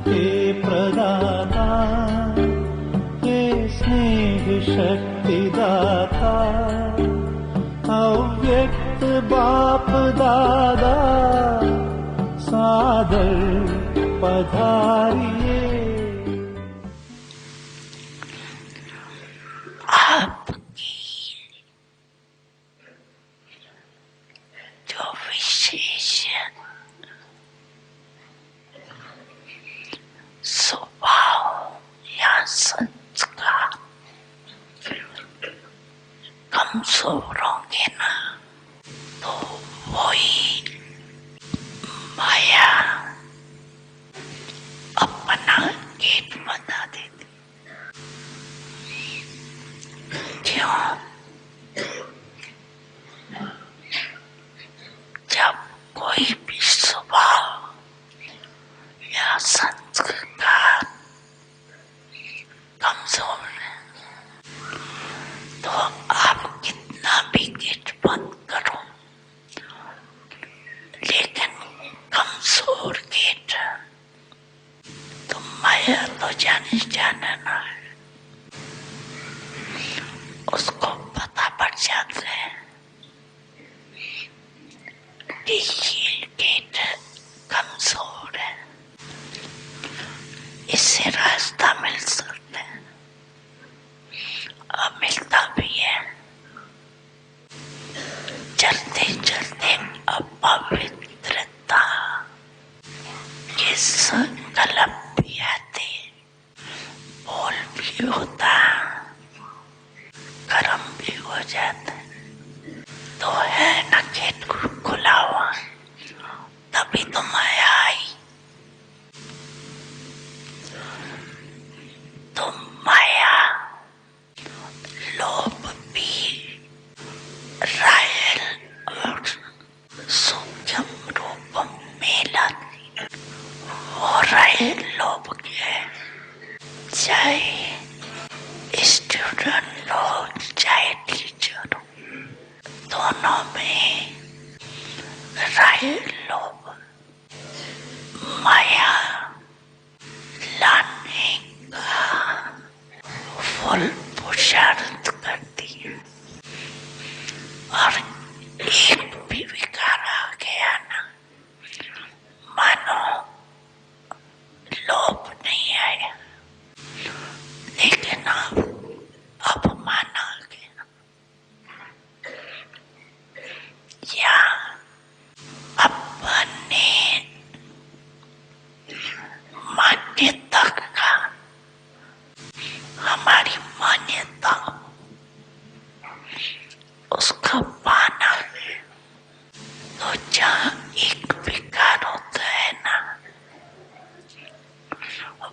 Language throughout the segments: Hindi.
के प्रदाता, हे स्नेह शक्ति दाता, अव्यक्त बाप दादा सादर पधारिए। आपकी जो विशेष स्वभाव या संस्कार कमजोर होंगे ना, तो वही माया अपना गेट बता देती। क्यों? जब कोई भी स्वभाव या संस्कार कमजोर है, तो आप कितना भी गेट बंद करो, लेकिन कमजोर गेट तो माया तो जाने ना है, उसको पता पड़ जाता है कि ये गेट कमजोर है, इससे रास्ता मिल सकता है और मिलता भी है। चलते चलते अपवित्रता के संकल्प भी आते, बोल भी होता, कर्म भी हो जाता। तो है ना गेट खुला हुआ, तभी तो माया आई। तो माया लोभ भी रायल और सूक्ष्म रूप में लाती। वो रायल लोभ के चाहे स्टूडेंट हो चाहे टीचर हो, दोनों में रायल लोभ माया लाने का फल पुरुषार्थ करती है। और एक भी विकार आ गया ना, मानो लोभ नहीं आया, लेकिन अपमान आ गया या अपने मान्यता का, हमारी मान्यता उसका पाना है। तो जहाँ एक विकार होता है ना,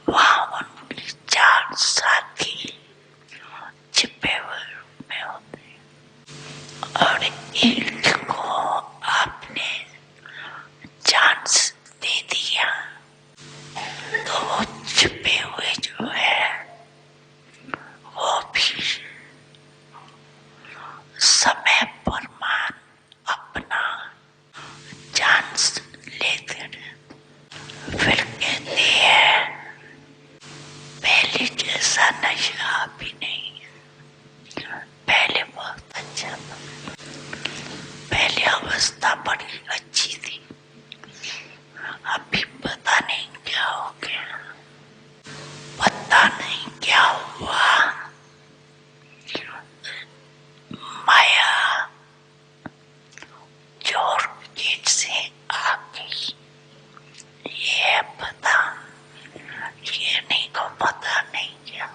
वहाँ उनके चार साथी छिपे हुए रूप में होते हैं, और एक को आपने चांस दे दिया तो वो छिपे हुए जो है वो भी समय पर मान अपना चांस लेते रहते। फिर कहते हैं पहले जैसा नशा भी नहीं है, पहले बहुत अच्छा था, पहले अवस्था बड़ी अच्छी थी, अभी पता नहीं क्या हो गया, पता नहीं क्या हुआ। माया जोर गेट से आ गई, ये पता, ये नहीं को पता नहीं क्या।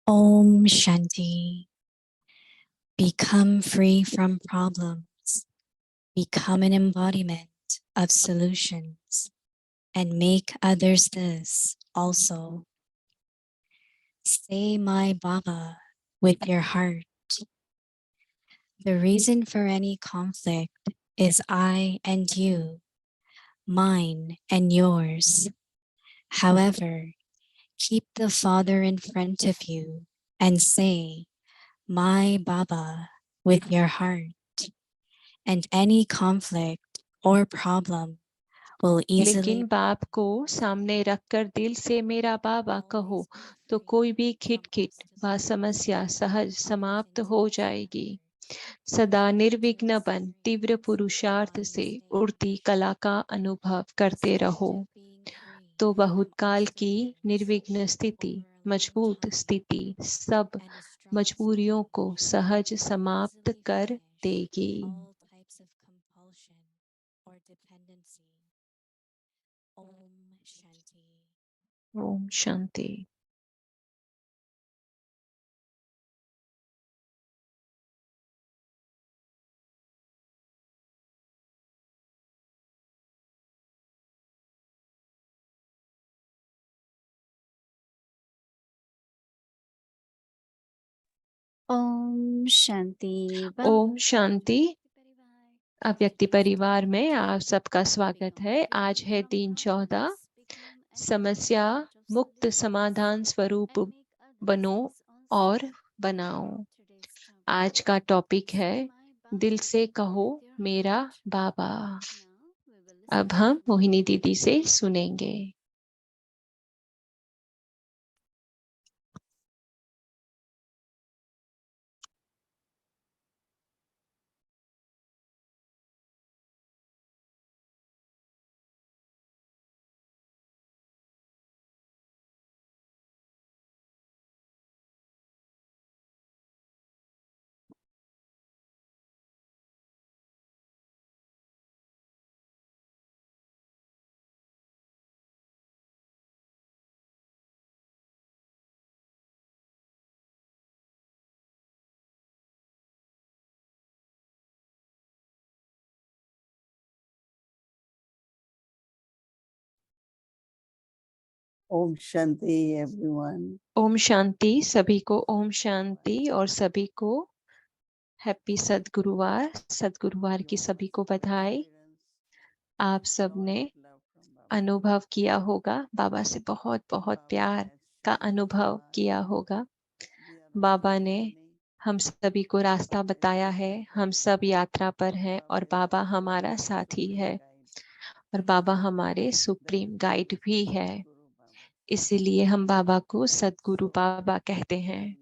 Om Shanti. Become free from problems. Become an embodiment of solutions and make others this also. Say my Baba with your heart. The reason for any conflict is I and you, mine and yours. However, keep the Father in front of you and say, my Baba with your heart, and any conflict or problem will easily. लेकिन बाप को सामने रखकर दिल से मेरा बाबा कहो तो कोई भी खिटखिट व समस्या सहज समाप्त हो जाएगी। सदा निर्विघ्न बन तीव्र पुरुषार्थ से उड़ती कला का अनुभव करते रहो तो बहुत काल की निर्विघ्न स्थिति, मजबूत स्थिति सब मजबूरियों को सहज समाप्त कर देगी। ओम शांति। ओम शांति। ओम शांति। अव्यक्ति परिवार में आप सबका स्वागत है। आज है दिन 14। समस्या मुक्त समाधान स्वरूप बनो और बनाओ। आज का टॉपिक है दिल से कहो मेरा बाबा। अब हम मोहिनी दीदी से सुनेंगे। ओम शांति एवरीवन। ओम शांति सभी को। ओम शांति और सभी को हैप्पी सद्गुरुवार। सद्गुरुवार की सभी को बधाई। आप सबने अनुभव किया होगा, बाबा से बहुत बहुत प्यार का अनुभव किया होगा। बाबा ने हम सभी को रास्ता बताया है। हम सब यात्रा पर हैं और बाबा हमारा साथी है और बाबा हमारे सुप्रीम गाइड भी है। इसीलिए हम बाबा को सद्गुरु बाबा कहते हैं।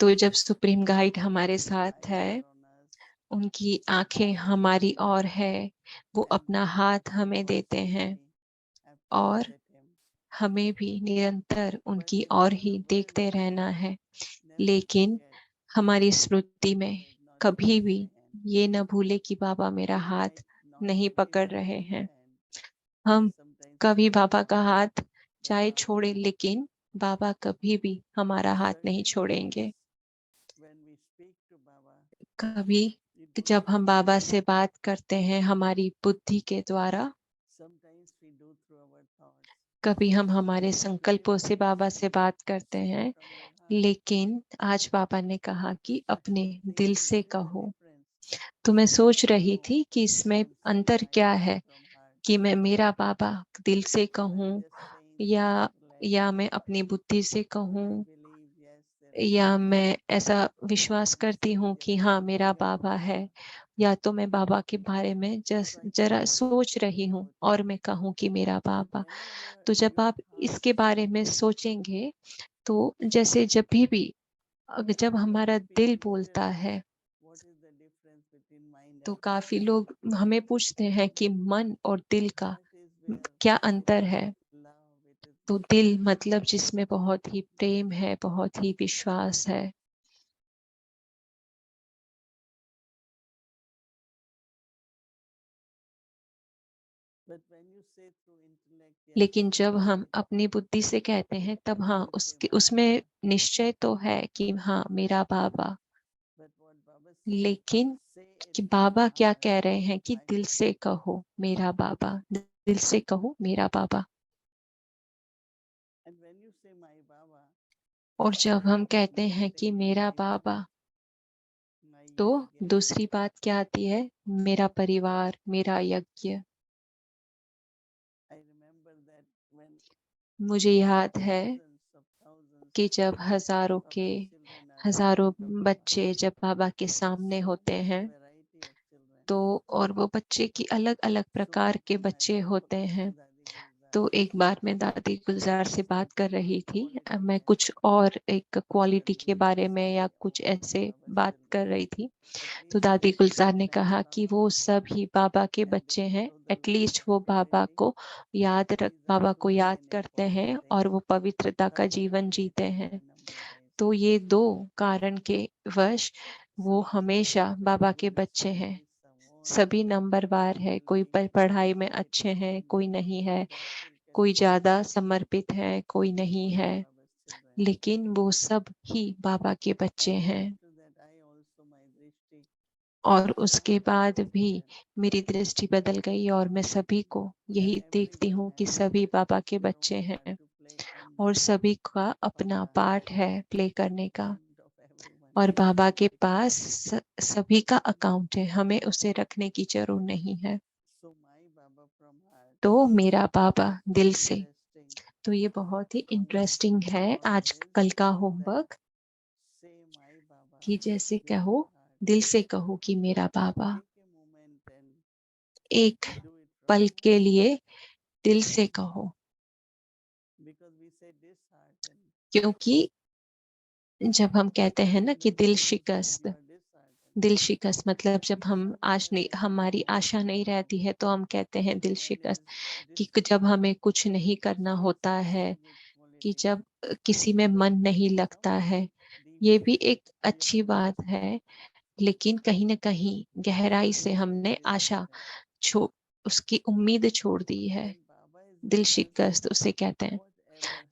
तो जब सुप्रीम गाइड हमारे साथ है, उनकी आंखें हमारी ओर है, वो अपना हाथ हमें देते हैं और हमें भी निरंतर उनकी ओर ही देखते रहना है। लेकिन हमारी स्मृति में कभी भी ये न भूले कि बाबा मेरा हाथ नहीं पकड़ रहे हैं। हम कभी बाबा का हाथ चाहे छोड़े, लेकिन बाबा कभी भी हमारा हाथ नहीं छोड़ेंगे। कभी जब हम बाबा से बात करते हैं हमारी बुद्धि के द्वारा, कभी हम हमारे संकल्पों से बाबा से बात करते हैं, लेकिन आज बाबा ने कहा कि अपने दिल से कहो। तो मैं सोच रही थी कि इसमें अंतर क्या है कि मैं मेरा बाबा दिल से कहूँ या मैं अपनी बुद्धि से कहूँ, या मैं ऐसा विश्वास करती हूँ कि हाँ मेरा बाबा है, या तो मैं बाबा के बारे में जरा सोच रही हूँ और मैं कहूँ कि मेरा बाबा। तो जब आप इसके बारे में सोचेंगे तो जैसे जब हमारा दिल बोलता है तो काफी लोग हमें पूछते हैं कि मन और दिल का क्या अंतर है। तो दिल मतलब जिसमें बहुत ही प्रेम है, बहुत ही विश्वास है। लेकिन जब हम अपनी बुद्धि से कहते हैं तब हाँ उसमें निश्चय तो है कि हाँ मेरा बाबा, लेकिन कि बाबा क्या कह रहे हैं कि दिल से कहो मेरा बाबा, दिल से कहो मेरा बाबा। और जब हम कहते हैं कि मेरा बाबा, तो दूसरी बात क्या आती है? मेरा परिवार, मेरा यज्ञ। मुझे याद है कि जब हजारों बच्चे जब बाबा के सामने होते हैं, तो और वो बच्चे की अलग अलग प्रकार के बच्चे होते हैं। तो एक बार मैं दादी गुलजार से बात कर रही थी, मैं कुछ और एक क्वालिटी के बारे में या कुछ ऐसे बात कर रही थी। तो दादी गुलजार ने कहा कि वो सब ही बाबा के बच्चे हैं, एटलीस्ट वो बाबा को याद करते हैं और वो पवित्रता का जीवन जीते हैं। तो ये दो कारण के वश वो हमेशा बाबा के बच्चे हैं। सभी नंबरवार है, कोई पढ़ाई में अच्छे हैं, कोई नहीं है, कोई ज्यादा समर्पित है, कोई नहीं है, लेकिन वो सब ही बाबा के बच्चे हैं। और उसके बाद भी मेरी दृष्टि बदल गई और मैं सभी को यही देखती हूँ कि सभी बाबा के बच्चे हैं और सभी का अपना पार्ट है प्ले करने का। और बाबा के पास सभी का अकाउंट है, हमें उसे रखने की जरूरत नहीं है। तो मेरा बाबा दिल से। तो ये बहुत ही इंटरेस्टिंग है आज कल का होमवर्क, कि जैसे कहो दिल से कहो कि मेरा बाबा। एक पल के लिए दिल से कहो, क्योंकि जब हम कहते हैं ना कि दिल शिकस्त मतलब जब हम हमारी आशा नहीं रहती है, तो हम कहते हैं दिल शिकस्त। कि जब हमें कुछ नहीं करना होता है, कि जब किसी में मन नहीं लगता है, ये भी एक अच्छी बात है। लेकिन कहीं ना कहीं गहराई से हमने उसकी उम्मीद छोड़ दी है। दिल शिकस्त उसे कहते हैं।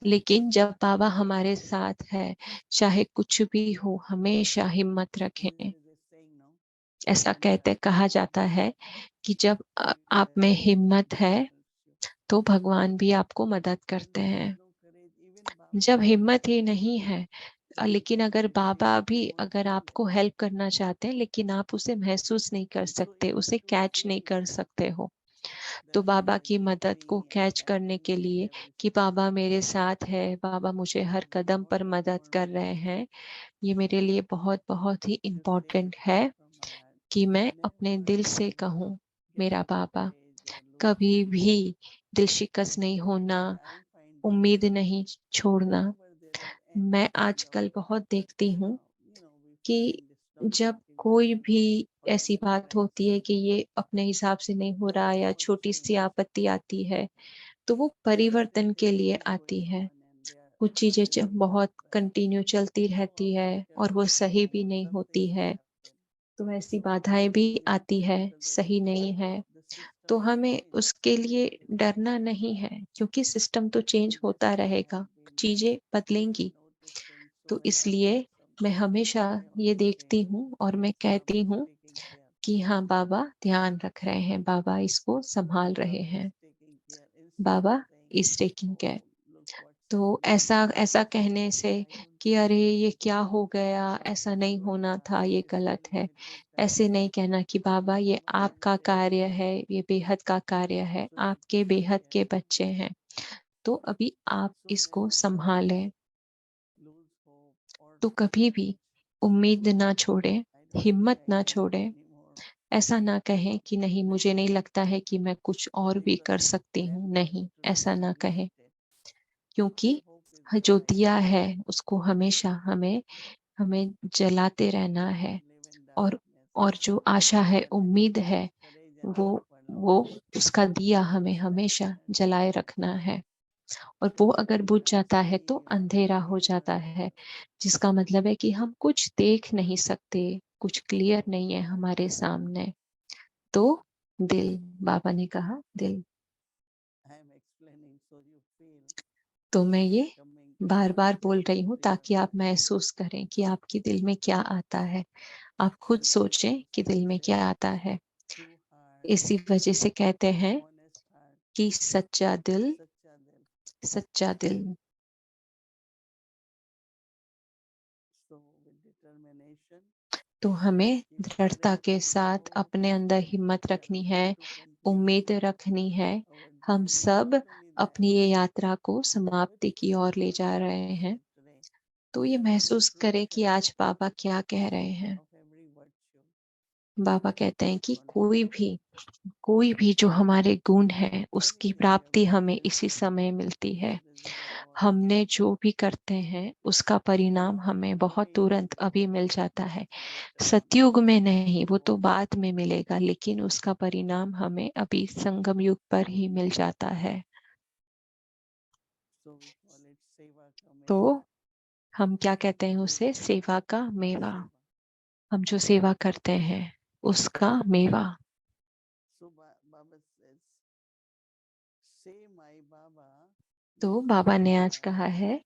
लेकिन जब बाबा हमारे साथ है, चाहे कुछ भी हो, हमेशा हिम्मत रखें। ऐसा कहा जाता है कि जब आप में हिम्मत है, तो भगवान भी आपको मदद करते हैं। जब हिम्मत ही नहीं है, लेकिन अगर बाबा भी अगर आपको हेल्प करना चाहते हैं, लेकिन आप उसे महसूस नहीं कर सकते, उसे कैच नहीं कर सकते हो, तो बाबा की मदद को कैच करने के लिए कि बाबा मेरे साथ है, बाबा मुझे हर कदम पर मदद कर रहे हैं, ये मेरे लिए बहुत बहुत ही इम्पोर्टेंट है कि मैं अपने दिल से कहूँ मेरा बाबा। कभी भी दिल शिकस्त नहीं होना, उम्मीद नहीं छोड़ना। मैं आजकल बहुत देखती हूँ कि जब कोई भी ऐसी बात होती है कि ये अपने हिसाब से नहीं हो रहा, या छोटी सी आपत्ति आती है, तो वो परिवर्तन के लिए आती है। कुछ चीजें बहुत कंटिन्यू चलती रहती है और वो सही भी नहीं होती है, तो ऐसी बाधाएं भी आती है, सही नहीं है। तो हमें उसके लिए डरना नहीं है, क्योंकि सिस्टम तो चेंज होता रहेगा, चीजें बदलेंगी। तो इसलिए मैं हमेशा ये देखती हूँ और मैं कहती हूँ कि हाँ बाबा ध्यान रख रहे हैं, बाबा इसको संभाल रहे हैं, बाबा इज टेकिंग केयर। तो ऐसा ऐसा कहने से कि अरे ये क्या हो गया, ऐसा नहीं होना था, ये गलत है, ऐसे नहीं कहना कि बाबा ये आपका कार्य है, ये बेहद का कार्य है, आपके बेहद के बच्चे हैं, तो अभी आप इसको संभालें। तो कभी भी उम्मीद ना छोड़ें, हिम्मत ना छोड़ें। ऐसा ना कहें कि नहीं मुझे नहीं लगता है कि मैं कुछ और भी कर सकती हूँ, नहीं ऐसा ना कहें, क्योंकि जो दिया है उसको हमेशा हमें हमें जलाते रहना है। और जो आशा है, उम्मीद है, वो वो उसका दिया हमें हमेशा जलाए रखना है। और वो अगर बुझ जाता है तो अंधेरा हो जाता है, जिसका मतलब है कि हम कुछ देख नहीं सकते, कुछ क्लियर नहीं है हमारे सामने। तो दिल, बाबा ने कहा दिल। तो मैं ये बार बार बोल रही हूँ ताकि आप महसूस करें कि आपके दिल में क्या आता है। आप खुद सोचें कि दिल में क्या आता है। इसी वजह से कहते हैं कि सच्चा दिल, सच्चा दिल। तो हमें दृढ़ता के साथ अपने अंदर हिम्मत रखनी है, उम्मीद रखनी है। हम सब अपनी ये यात्रा को समाप्ति की ओर ले जा रहे हैं। तो ये महसूस करें कि आज बाबा क्या कह रहे हैं। बाबा कहते हैं कि कोई भी जो हमारे गुण है उसकी प्राप्ति हमें इसी समय मिलती है। हमने जो भी करते हैं उसका परिणाम हमें बहुत तुरंत अभी मिल जाता है। सतयुग में नहीं, वो तो बाद में मिलेगा, लेकिन उसका परिणाम हमें अभी संगम युग पर ही मिल जाता है। तो हम क्या कहते हैं उसे? सेवा का मेवा। हम जो सेवा करते हैं उसका मेवा। तो बाबा ने आज कहा है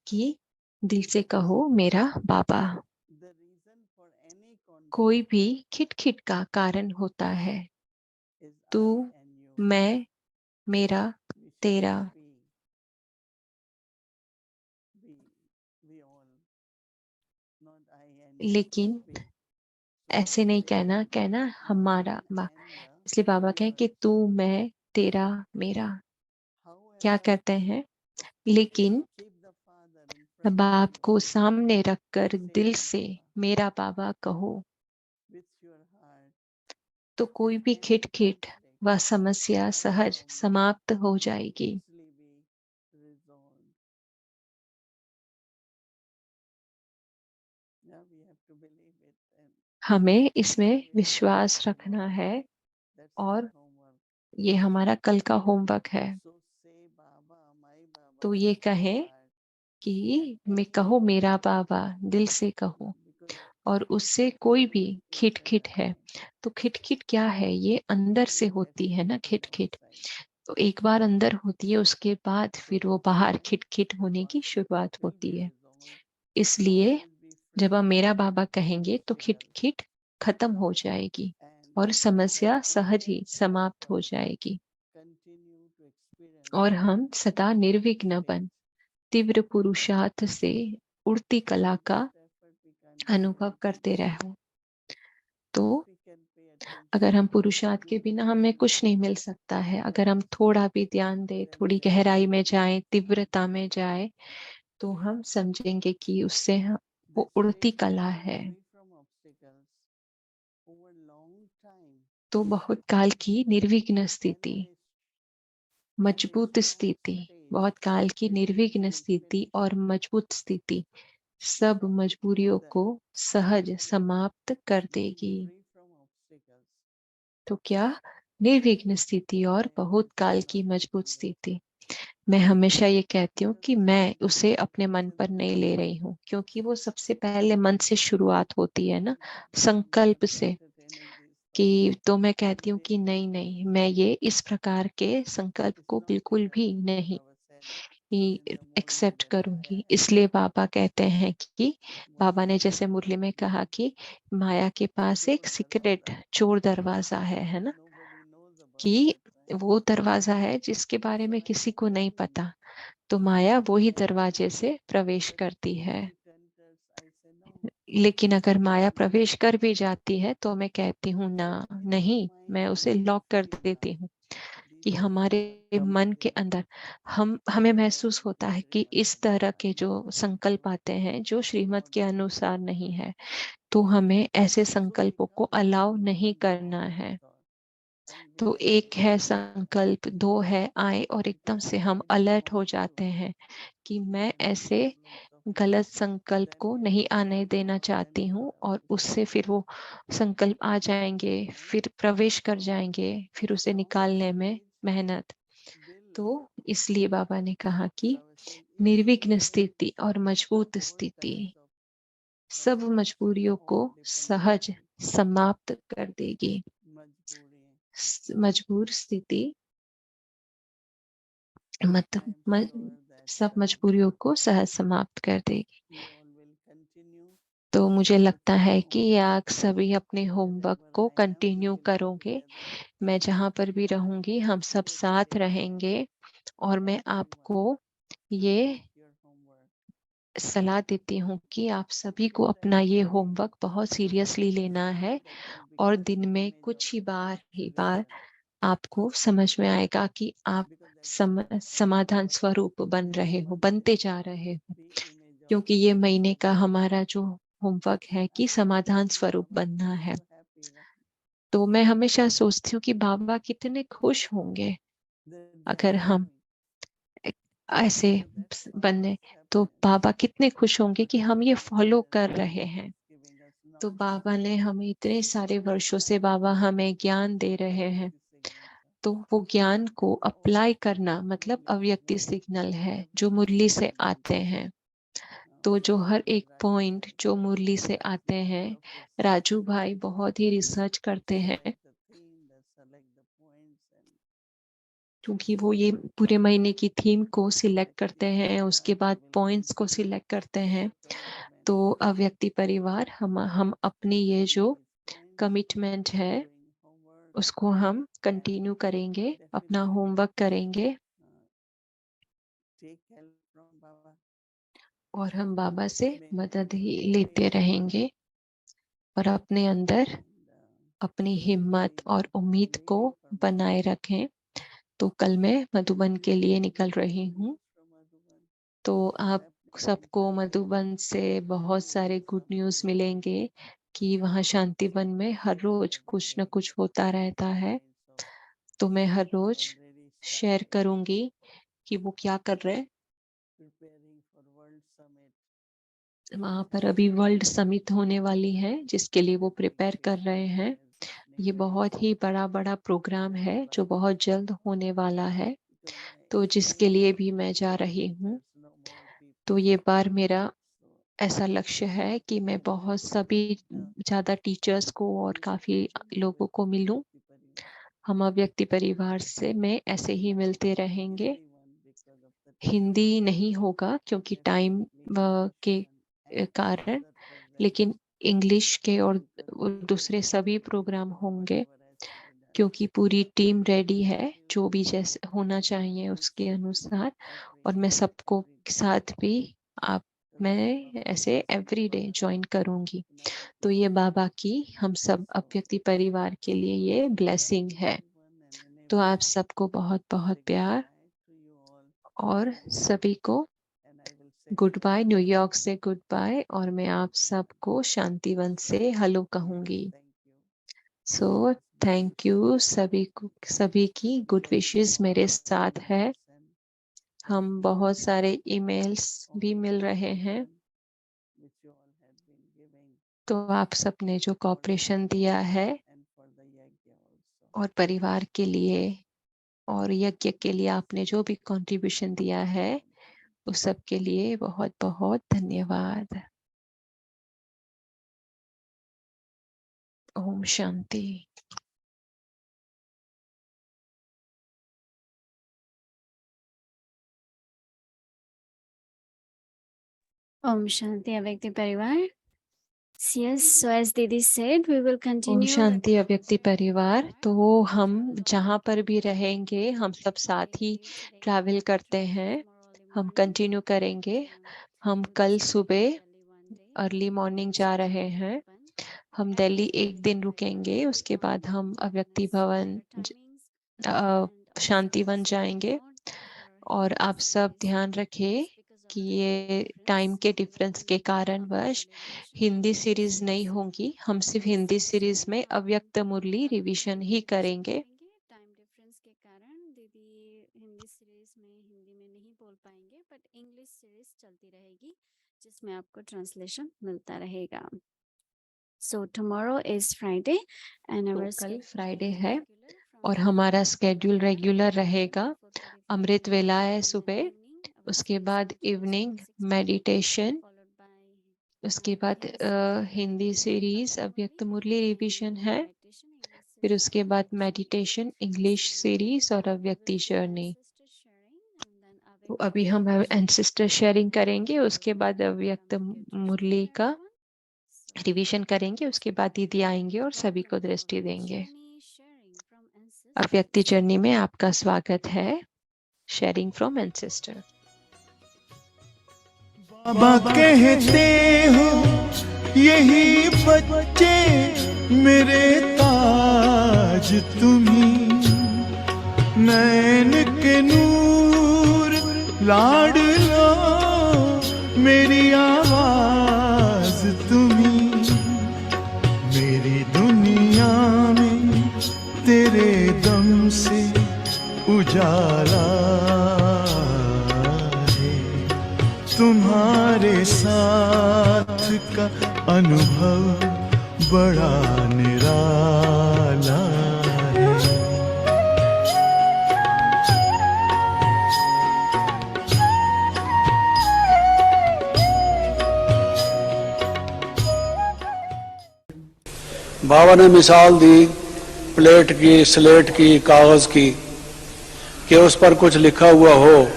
कि दिल से कहो मेरा बाबा। कोई भी खिटखिट का कारण होता है। तू, मैं, मेरा, तेरा। लेकिन ऐसे नहीं कहना हमारा। इसलिए बाबा कहें कि तू, मैं, तेरा, मेरा। क्या करते हैं? लेकिन बाप को सामने रखकर दिल से मेरा बाबा कहो तो कोई भी खिटखिट व समस्या सहज समाप्त हो जाएगी। हमें इसमें विश्वास रखना है और ये हमारा कल का होमवर्क है। तो ये कहें कि मैं कहो मेरा बाबा, दिल से कहो, और उससे कोई भी खिटखिट है। तो खिटखिट क्या है? ये अंदर से होती है ना खिटखिट। तो एक बार अंदर होती है, उसके बाद फिर वो बाहर खिटखिट होने की शुरुआत होती है। इसलिए जब हम मेरा बाबा कहेंगे तो खिटखिट खत्म हो जाएगी और समस्या सहज ही समाप्त हो जाएगी। और हम सदा निर्विघ्न बन तीव्र पुरुषार्थ से उड़ती कला का अनुभव करते रहो। तो अगर हम पुरुषार्थ के बिना हमें कुछ नहीं मिल सकता है। अगर हम थोड़ा भी ध्यान दें, थोड़ी गहराई में जाएं, तीव्रता में जाएं, तो हम समझेंगे कि उससे वो उड़ती कला है। तो बहुत काल की निर्विघ्न स्थिति, मजबूत स्थिति, बहुत काल की निर्विघ्न स्थिति और मजबूत स्थिति सब मजबूरियों को सहज समाप्त कर देगी। तो क्या? निर्विघ्न स्थिति और बहुत काल की मजबूत स्थिति। मैं हमेशा ये कहती हूँ कि मैं उसे अपने मन पर नहीं ले रही हूँ, क्योंकि वो सबसे पहले मन से शुरुआत होती है ना, संकल्प से। कि तो मैं कहती हूँ कि नहीं नहीं, मैं ये इस प्रकार के संकल्प को बिल्कुल भी नहीं एक्सेप्ट करूंगी। इसलिए बाबा कहते हैं कि बाबा ने जैसे मुरली में कहा कि माया के पास एक सीक्रेट चोर दरवाजा है ना, कि वो दरवाजा है जिसके बारे में किसी को नहीं पता। तो माया वो ही दरवाजे से प्रवेश करती है। लेकिन अगर माया प्रवेश कर भी जाती है तो मैं कहती हूँ ना, नहीं, मैं उसे लॉक कर देती हूँ। कि हमारे मन के अंदर हमें महसूस होता है कि इस तरह के जो संकल्प आते हैं जो श्रीमत के अनुसार नहीं है, तो हमें ऐसे संकल्पों को अलाउ नहीं करना है। तो एक है संकल्प, दो है आए और एकदम से हम अलर्ट हो जाते हैं कि मैं ऐसे गलत संकल्प को नहीं आने देना चाहती हूँ, और उससे फिर वो संकल्प आ जाएंगे, फिर प्रवेश कर जाएंगे, फिर उसे निकालने में मेहनत। तो इसलिए बाबा ने कहा कि निर्विघ्न स्थिति और मजबूत स्थिति सब मजबूरियों को सहज समाप्त कर देगी। मजबूर स्थिति सब मजबूरियों को सहज समाप्त कर देगी। तो मुझे लगता है कि आप सभी अपने होमवर्क को कंटिन्यू करोगे। मैं जहाँ पर भी रहूंगी हम सब साथ रहेंगे और मैं आपको ये सलाह देती हूँ कि आप सभी को अपना ये होमवर्क बहुत सीरियसली लेना है और दिन में कुछ ही बार आपको समझ में आएगा कि आप समाधान स्वरूप बनते जा रहे हो, क्योंकि ये महीने का हमारा जो होमवर्क है कि समाधान स्वरूप बनना है। तो मैं हमेशा सोचती हूँ कि बाबा कितने खुश होंगे अगर हम ऐसे बनने, तो बाबा कितने खुश होंगे कि हम ये फॉलो कर रहे हैं। तो बाबा ने हमें इतने सारे वर्षों से बाबा हमें ज्ञान दे रहे हैं, तो वो ज्ञान को अप्लाई करना मतलब अव्यक्ति सिग्नल है जो मुरली से आते हैं। तो जो हर एक पॉइंट जो मुरली से आते हैं, राजू भाई बहुत ही रिसर्च करते हैं, क्योंकि वो ये पूरे महीने की थीम को सिलेक्ट करते हैं, उसके बाद पॉइंट्स को सिलेक्ट करते हैं। तो अव्यक्ति परिवार हम अपनी ये जो कमिटमेंट है उसको हम कंटिन्यू करेंगे, अपना होमवर्क करेंगे और हम बाबा से मदद ही लेते रहेंगे और अपने अंदर अपनी हिम्मत और उम्मीद को बनाए रखें। तो कल मैं मधुबन के लिए निकल रही हूँ, तो आप सबको मधुबन से बहुत सारे गुड न्यूज़ मिलेंगे कि वहाँ शांतिवन में हर रोज कुछ न कुछ होता रहता है। तो मैं हर रोज शेयर करूंगी कि वो क्या कर रहे हैं। वहाँ पर अभी वर्ल्ड समिट होने वाली है जिसके लिए वो प्रिपेयर कर रहे हैं। ये बहुत ही बड़ा प्रोग्राम है जो बहुत जल्द होने वाला है, तो जिसके लिए भी मैं जा रही हूँ। तो ये बार मेरा ऐसा लक्ष्य है कि मैं बहुत सभी ज़्यादा टीचर्स को और काफ़ी लोगों को मिलूं। हम अव्यक्ति परिवार से में ऐसे ही मिलते रहेंगे। हिंदी नहीं होगा क्योंकि टाइम के कारण, लेकिन इंग्लिश के और दूसरे सभी प्रोग्राम होंगे, क्योंकि पूरी टीम रेडी है जो भी जैसे होना चाहिए उसके अनुसार। और मैं सबको साथ भी आप मैं ऐसे एवरी डे ज्वाइन करूंगी। तो ये बाबा की हम सब अव्यक्ति परिवार के लिए ये ब्लेसिंग है। तो आप सबको बहुत बहुत प्यार और सभी को गुड बाय। न्यूयॉर्क से गुड बाय और मैं आप सबको शांतिवन से हेलो कहूंगी। सो थैंक यू सभी को, सभी की गुड विशेस मेरे साथ है। हम बहुत सारे ईमेल्स भी मिल रहे हैं, तो आप सबने जो कॉपरेशन दिया है और परिवार के लिए और यज्ञ के लिए आपने जो भी कंट्रीब्यूशन दिया है उस सब के लिए बहुत बहुत धन्यवाद। Om Shanti. Om Shanti Avyakti Parivar. Yes, so as Didi said, we will Om continue. शांति अव्यक्ति परिवार। तो हम जहाँ पर भी रहेंगे हम सब साथ ही ट्रैवल करते हैं, हम कंटिन्यू करेंगे। हम कल सुबह अर्ली मॉर्निंग जा रहे हैं, हम दिल्ली एक दिन रुकेंगे, उसके बाद हम अव्यक्ति भवन शांतिवन जाएंगे। और आप सब ध्यान रखें कि ये टाइम के डिफरेंस के कारणवश हिंदी सीरीज नहीं होगी। हम सिर्फ हिंदी सीरीज में अव्यक्त मुरली रिवीजन ही करेंगे। टाइम डिफरेंस के कारण दीदी हिंदी सीरीज में हिंदी में नहीं बोल पाएंगे, बट इंग्लिश सीरीज चलती रहेगी जिसमें आपको ट्रांसलेशन मिलता रहेगा। So tomorrow is Friday and तो आवर कल फ्राइडे है और हमारा स्केड्यूल रेगुलर रहेगा। अमृत वेला है सुबह, उसके बाद इवनिंग मेडिटेशन, उसके बाद हिंदी सीरीज अव्यक्त मुरली रिवीजन है, फिर उसके बाद मेडिटेशन इंग्लिश सीरीज और अव्यक्ति जर्नी। तो अभी हम एंसेस्टर शेयरिंग करेंगे, उसके बाद अव्यक्त मुरली का रिवीजन करेंगे, उसके बाद दीदी आएंगे और सभी को दृष्टि देंगे। अव्यक्ति जर्नी में आपका स्वागत है। Sharing from ancestor. बाबा कहते हो यही बच्चे मेरे ताज तुम्ही, नैन के नूर लाडलो मेरी आवाज तुम्ही, मेरी दुनिया में तेरे दम से उजाला है, तुम्हारे साथ का अनुभव बड़ा निराला है। बाबा ने मिसाल दी प्लेट की, स्लेट की, कागज की, कि उस पर कुछ लिखा हुआ हो,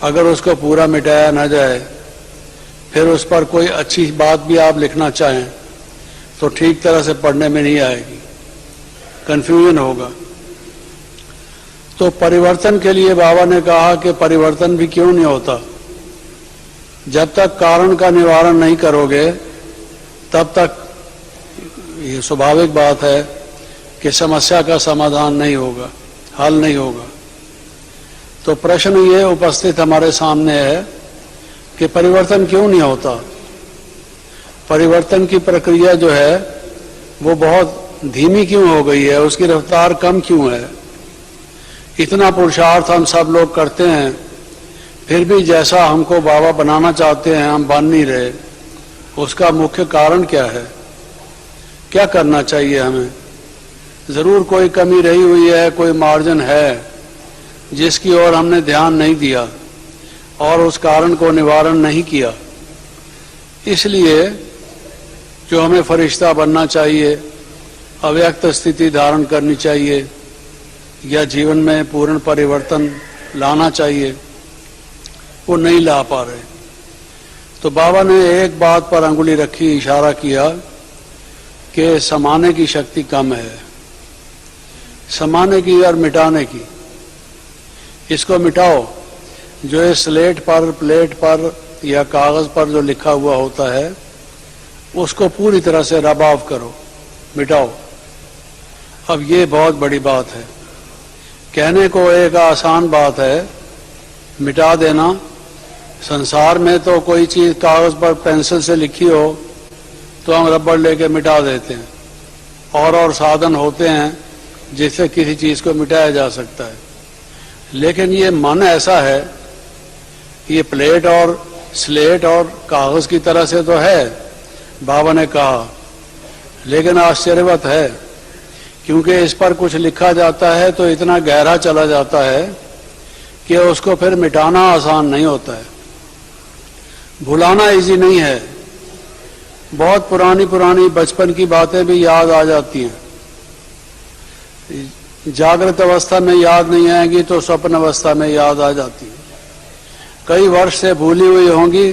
अगर उसको पूरा मिटाया ना जाए, फिर उस पर कोई अच्छी बात भी आप लिखना चाहें तो ठीक तरह से पढ़ने में नहीं आएगी, कंफ्यूजन होगा। तो परिवर्तन के लिए बाबा ने कहा कि परिवर्तन भी क्यों नहीं होता, जब तक कारण का निवारण नहीं करोगे तब तक ये स्वाभाविक बात है कि समस्या का समाधान नहीं होगा, हल नहीं होगा। तो प्रश्न ये उपस्थित हमारे सामने है कि परिवर्तन क्यों नहीं होता। परिवर्तन की प्रक्रिया जो है वो बहुत धीमी क्यों हो गई है, उसकी रफ्तार कम क्यों है। इतना पुरुषार्थ हम सब लोग करते हैं, फिर भी जैसा हमको बाबा बनाना चाहते हैं हम बन नहीं रहे। उसका मुख्य कारण क्या है, क्या करना चाहिए हमें। जरूर कोई कमी रही हुई है, कोई मार्जिन है जिसकी ओर हमने ध्यान नहीं दिया और उस कारण को निवारण नहीं किया। इसलिए जो हमें फरिश्ता बनना चाहिए, अव्यक्त स्थिति धारण करनी चाहिए या जीवन में पूर्ण परिवर्तन लाना चाहिए, वो नहीं ला पा रहे। तो बाबा ने एक बात पर अंगुली रखी, इशारा किया कि समाने की शक्ति कम है, समाने की और मिटाने की। इसको मिटाओ। जो इस स्लेट पर, प्लेट पर या कागज पर जो लिखा हुआ होता है उसको पूरी तरह से रब ऑफ करो, मिटाओ। अब ये बहुत बड़ी बात है। कहने को एक आसान बात है मिटा देना। संसार में तो कोई चीज कागज पर पेंसिल से लिखी हो तो हम रबड़ लेके मिटा देते हैं, और साधन होते हैं जिससे किसी चीज को मिटाया जा सकता है। लेकिन ये मन ऐसा है, ये प्लेट और स्लेट और कागज की तरह से तो है, बाबा ने कहा, लेकिन आश्चर्यवत है क्योंकि इस पर कुछ लिखा जाता है तो इतना गहरा चला जाता है कि उसको फिर मिटाना आसान नहीं होता है, भुलाना इजी नहीं है। बहुत पुरानी पुरानी बचपन की बातें भी याद आ जाती हैं। जागृत अवस्था में याद नहीं आएंगी तो स्वप्न अवस्था में याद आ जाती है। कई वर्ष से भूली हुई होंगी,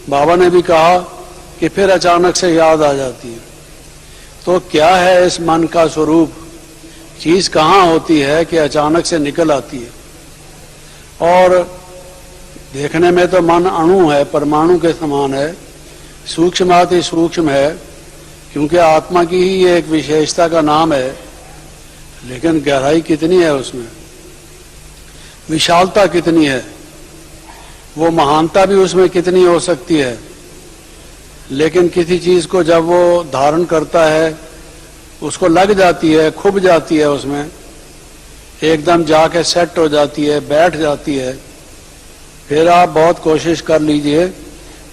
बाबा ने भी कहा कि फिर अचानक से याद आ जाती है। तो क्या है इस मन का स्वरूप, चीज कहाँ होती है कि अचानक से निकल आती है। और देखने में तो मन अणु है, परमाणु के समान है, सूक्ष्माति सूक्ष्म है, क्योंकि आत्मा की ही ये एक विशेषता का नाम है। लेकिन गहराई कितनी है उसमें, विशालता कितनी है, वो महानता भी उसमें कितनी हो सकती है। लेकिन किसी चीज को जब वो धारण करता है, उसको लग जाती है, खुब जाती है, उसमें एकदम जाके सेट हो जाती है, बैठ जाती है, फिर आप बहुत कोशिश कर लीजिए,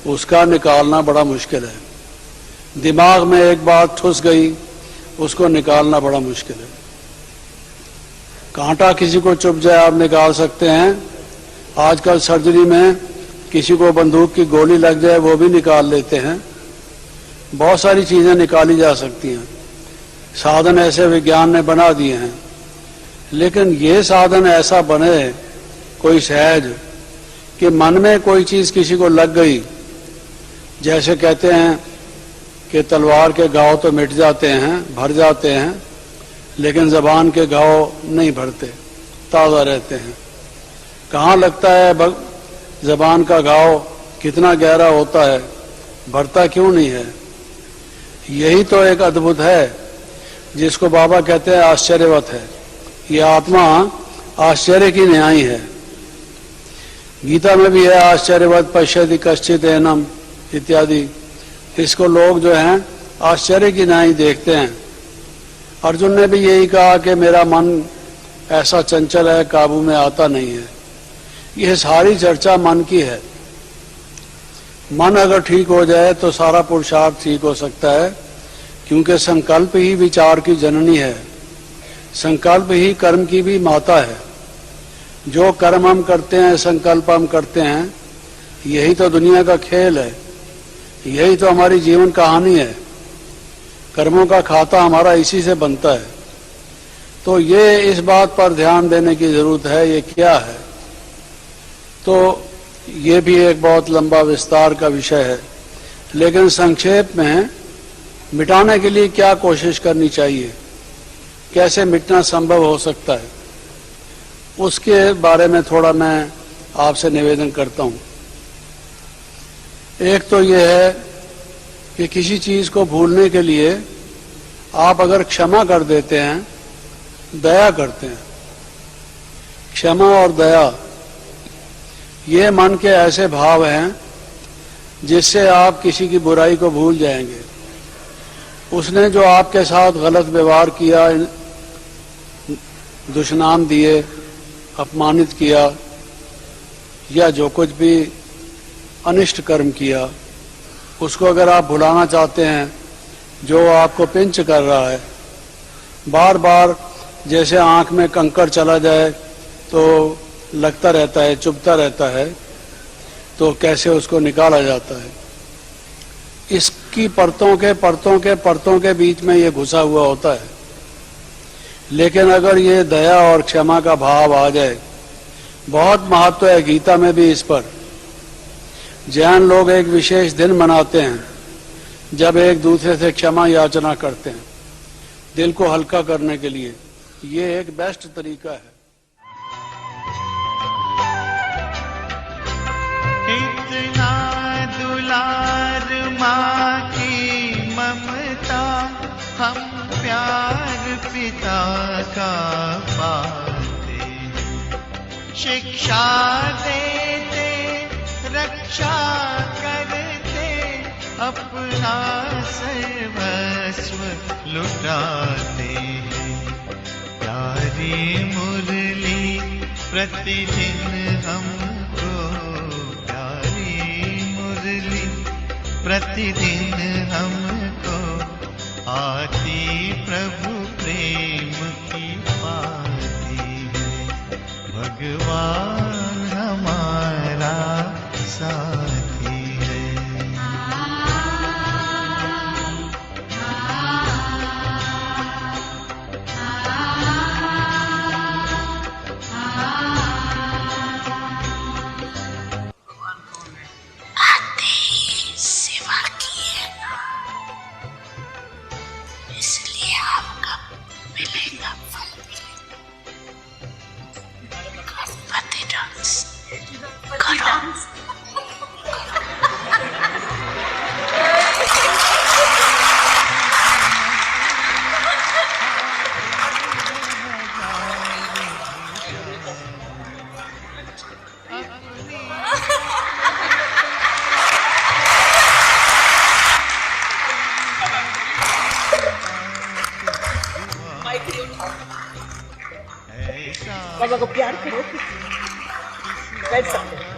उसका निकालना बड़ा मुश्किल है। दिमाग में एक बात ठुस गई, उसको निकालना बड़ा मुश्किल है। कांटा किसी को चुभ जाए आप निकाल सकते हैं, आजकल सर्जरी में किसी को बंदूक की गोली लग जाए वो भी निकाल लेते हैं। बहुत सारी चीजें निकाली जा सकती हैं, साधन ऐसे विज्ञान ने बना दिए हैं। लेकिन ये साधन ऐसा बने कोई सहज कि मन में कोई चीज किसी को लग गई, जैसे कहते हैं कि तलवार के घाव तो मिट जाते हैं, भर जाते हैं, लेकिन जबान के घाव नहीं भरते, ताज़ा रहते हैं। कहाँ लगता है जबान का घाव, कितना गहरा होता है, भरता क्यों नहीं है? यही तो एक अद्भुत है जिसको बाबा कहते हैं आश्चर्यवत है। ये आत्मा आश्चर्य की न्यायी है। गीता में भी है आश्चर्यवत पश्यति कश्चित एनम इत्यादि। इसको लोग जो हैं आश्चर्य की न्यायी देखते हैं। अर्जुन ने भी यही कहा कि मेरा मन ऐसा चंचल है, काबू में आता नहीं है। यह सारी चर्चा मन की है। मन अगर ठीक हो जाए तो सारा पुरुषार्थ ठीक हो सकता है, क्योंकि संकल्प ही विचार की जननी है, संकल्प ही कर्म की भी माता है। जो कर्म हम करते हैं, संकल्प हम करते हैं, यही तो दुनिया का खेल है, यही तो हमारी जीवन कहानी है। कर्मों का खाता हमारा इसी से बनता है। तो ये इस बात पर ध्यान देने की जरूरत है, ये क्या है। तो ये भी एक बहुत लंबा विस्तार का विषय है, लेकिन संक्षेप में मिटाने के लिए क्या कोशिश करनी चाहिए, कैसे मिटना संभव हो सकता है, उसके बारे में थोड़ा मैं आपसे निवेदन करता हूं। एक तो यह है कि किसी चीज को भूलने के लिए आप अगर क्षमा कर देते हैं, दया करते हैं, क्षमा और दया ये मन के ऐसे भाव हैं जिससे आप किसी की बुराई को भूल जाएंगे। उसने जो आपके साथ गलत व्यवहार किया, दुष्नाम दिए, अपमानित किया, या जो कुछ भी अनिष्ट कर्म किया, उसको अगर आप भुलाना चाहते हैं, जो आपको पिंच कर रहा है, बार बार जैसे आंख में कंकड़ चला जाए तो लगता रहता है, चुभता रहता है, तो कैसे उसको निकाला जाता है। इसकी परतों के बीच में ये घुसा हुआ होता है। लेकिन अगर ये दया और क्षमा का भाव आ जाए, बहुत महत्व है गीता में भी इस पर। जैन लोग एक विशेष दिन मनाते हैं जब एक दूसरे से क्षमा याचना करते हैं, दिल को हल्का करने के लिए। ये एक बेस्ट तरीका है। इतना दुलार माँ की ममता, हम प्यार पिता का पाते हैं। शिक्षा देते, रक्षा करते, अपना सर्वस्व लुटाते हैं। प्यारी मुरली प्रतिदिन हमको, प्रतिदिन हमको आती प्रभु प्रेम की पाती है। भगवान हमारा साथी है। सेवा की है ना, इसलिए आपका मिलेगा फल मिलेगा। गणपति डांस करो। बाबा को प्यार करो, बैठ सकते हैं।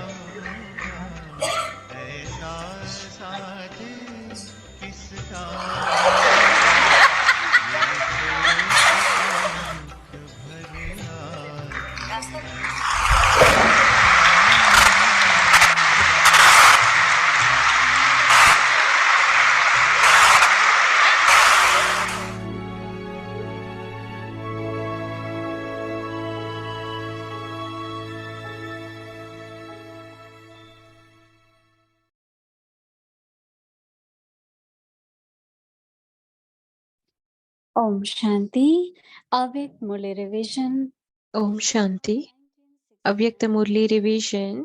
ओम शांति। अव्यक्त मुरली रिवीजन ओम शांति। अव्यक्त मुरली रिवीजन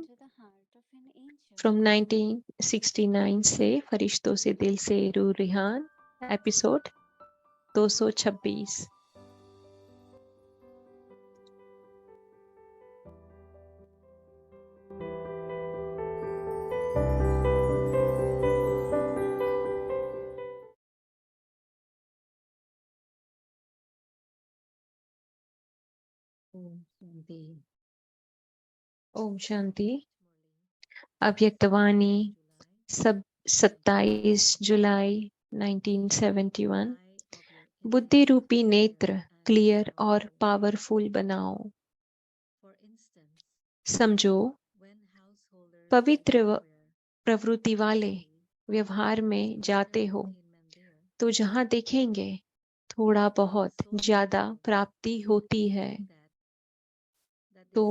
फ्रॉम 1969 से फरिश्तों से दिल से रूह रिहान, एपिसोड 226। ओम शांति। ओम शांति। अव्यक्तवाणी सब 27 जुलाई 1971। बुद्धि रूपी नेत्र क्लियर और पावरफुल बनाओ। समझो, पवित्र प्रवृत्ति वाले व्यवहार में जाते हो तो जहां देखेंगे थोड़ा बहुत ज्यादा प्राप्ति होती है, तो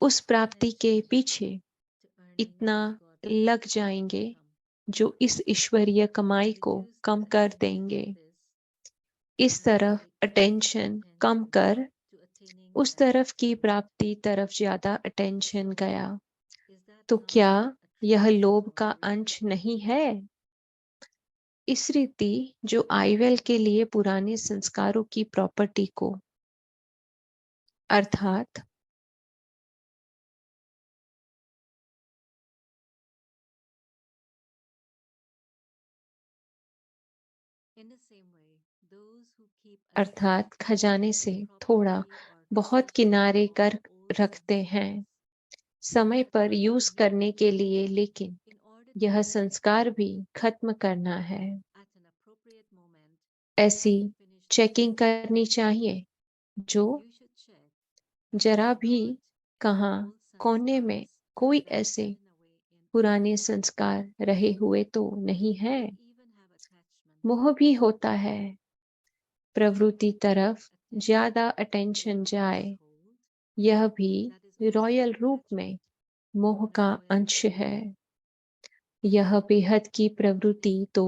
उस प्राप्ति के पीछे इतना लग जाएंगे जो इस ईश्वरीय कमाई को कम कर देंगे। इस तरफ अटेंशन कम कर उस तरफ की प्राप्ति तरफ ज्यादा अटेंशन गया, तो क्या यह लोभ का अंश नहीं है? इस रीति जो आईवेल के लिए पुराने संस्कारों की प्रॉपर्टी को, अर्थात खजाने से थोड़ा बहुत किनारे कर रखते हैं समय पर यूज करने के लिए, लेकिन यह संस्कार भी खत्म करना है। ऐसी चेकिंग करनी चाहिए जो जरा भी कहाँ कोने में कोई ऐसे पुराने संस्कार रहे हुए तो नहीं है। मोह भी होता है, प्रवृत्ति तरफ ज्यादा अटेंशन जाए, यह भी रॉयल रूप में मोह का अंश है। यह बेहद की प्रवृत्ति तो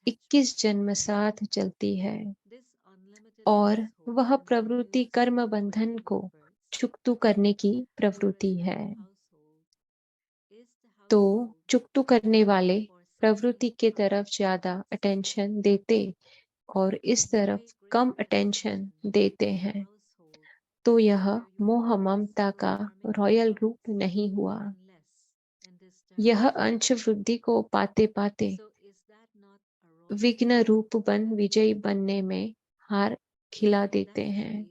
21 जन्म साथ चलती है और वह प्रवृत्ति कर्म बंधन को चुकतू करने की प्रवृत्ति है। तो चुकतू करने वाले प्रवृत्ति के तरफ ज्यादा अटेंशन देते और इस तरफ कम अटेंशन देते हैं, तो यह मोह ममता का रॉयल रूप नहीं हुआ। यह अंश वृद्धि को पाते पाते विघ्न रूप बन विजयी बनने में हार खिला देते हैं।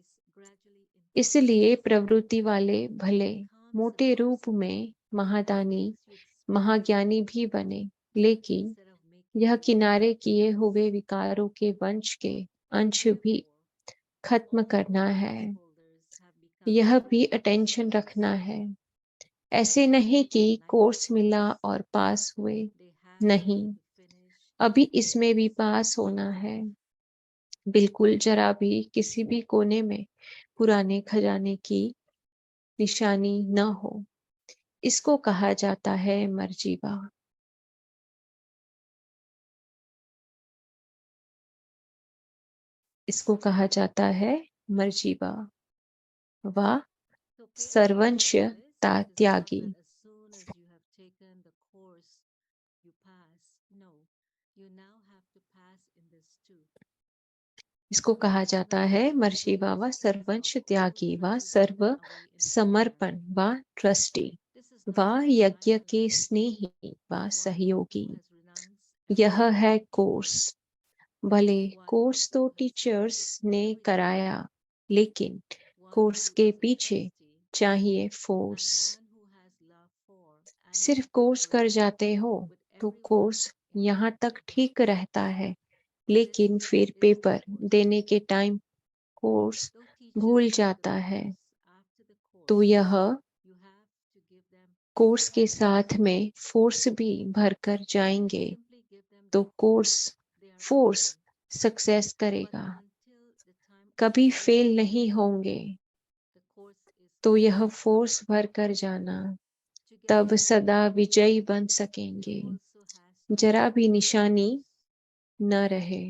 इसलिए प्रवृत्ति वाले भले मोटे रूप में महादानी महाज्ञानी भी बने, लेकिन यह किनारे किए हुए विकारों के वंश के अंश भी खत्म करना है। यह भी अटेंशन रखना है। ऐसे नहीं कि कोर्स मिला और पास हुए, नहीं, अभी इसमें भी पास होना है। बिल्कुल जरा भी किसी भी कोने में पुराने खजाने की निशानी न हो, इसको कहा जाता है मर्जीवा। इसको कहा जाता है मर्जीवा व सर्वंश त्यागी। इसको कहा जाता है मर्जीवा व सर्वंश त्यागी व सर्व समर्पण व ट्रस्टी व यज्ञ के स्नेही व सहयोगी। यह है कोर्स। भले कोर्स तो टीचर्स ने कराया, लेकिन कोर्स के पीछे चाहिए फोर्स। सिर्फ कोर्स कर जाते हो तो कोर्स यहाँ तक ठीक रहता है, लेकिन फिर पेपर देने के टाइम कोर्स भूल जाता है, तो यह कोर्स के साथ में फोर्स भी भरकर जाएंगे तो कोर्स फोर्स सक्सेस करेगा, कभी फेल नहीं होंगे। तो यह फोर्स भरकर जाना, तब सदा विजयी बन सकेंगे। जरा भी निशानी न रहे।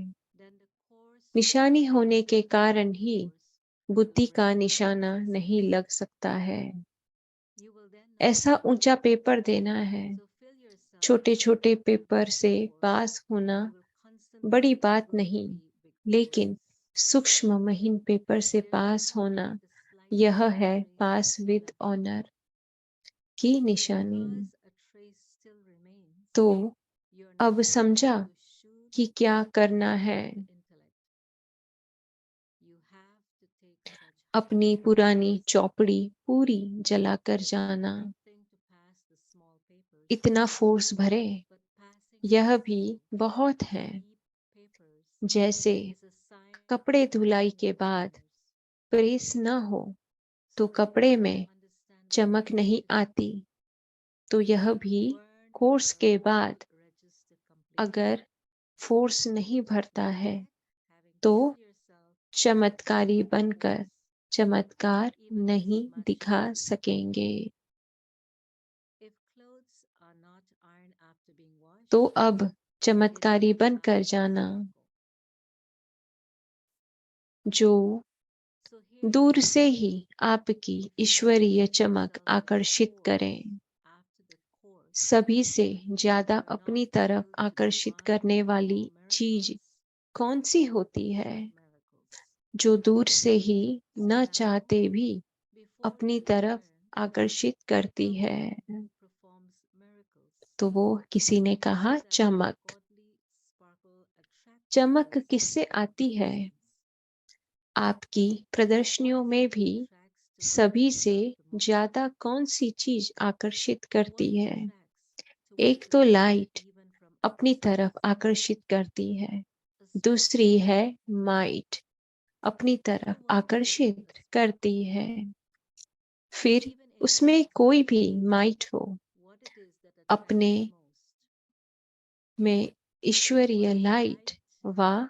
निशानी होने के कारण ही बुद्धि का निशाना नहीं लग सकता है। ऐसा ऊंचा पेपर देना है। छोटे छोटे पेपर से पास होना बड़ी बात नहीं, लेकिन सूक्ष्म महीन पेपर से पास होना, यह है पास विद ऑनर की निशानी। तो अब समझा कि क्या करना है। अपनी पुरानी चौपड़ी पूरी जलाकर जाना। इतना फोर्स भरे, यह भी बहुत है। जैसे कपड़े धुलाई के बाद प्रेस न हो तो कपड़े में चमक नहीं आती, तो यह भी कोर्स के बाद अगर फोर्स नहीं भरता है तो चमत्कारी बनकर चमत्कार नहीं दिखा सकेंगे। तो अब चमत्कारी बनकर जाना, जो दूर से ही आपकी ईश्वरीय चमक आकर्षित करें। सभी से ज्यादा अपनी तरफ आकर्षित करने वाली चीज कौन सी होती है? जो दूर से ही न चाहते भी अपनी तरफ आकर्षित करती है। तो वो किसी ने कहा चमक। चमक किससे आती है? आपकी प्रदर्शनियों में भी सभी से ज्यादा कौन सी चीज आकर्षित करती है? एक तो लाइट अपनी तरफ आकर्षित करती है, दूसरी है माइट अपनी तरफ आकर्षित करती है। फिर उसमें कोई भी माइट हो, अपने में ईश्वरीय लाइट व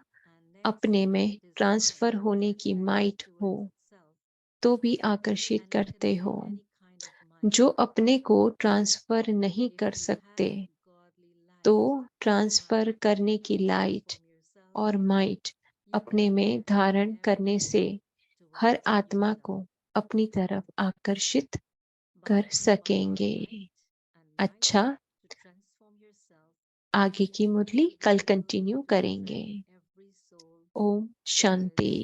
अपने में ट्रांसफर होने की माइट हो, तो भी आकर्षित करते हो। जो अपने को ट्रांसफर नहीं कर सकते, तो ट्रांसफर करने की लाइट और माइट अपने में धारण करने से हर आत्मा को अपनी तरफ आकर्षित कर सकेंगे। अच्छा, आगे की मुरली कल कंटिन्यू करेंगे। ओम शांति।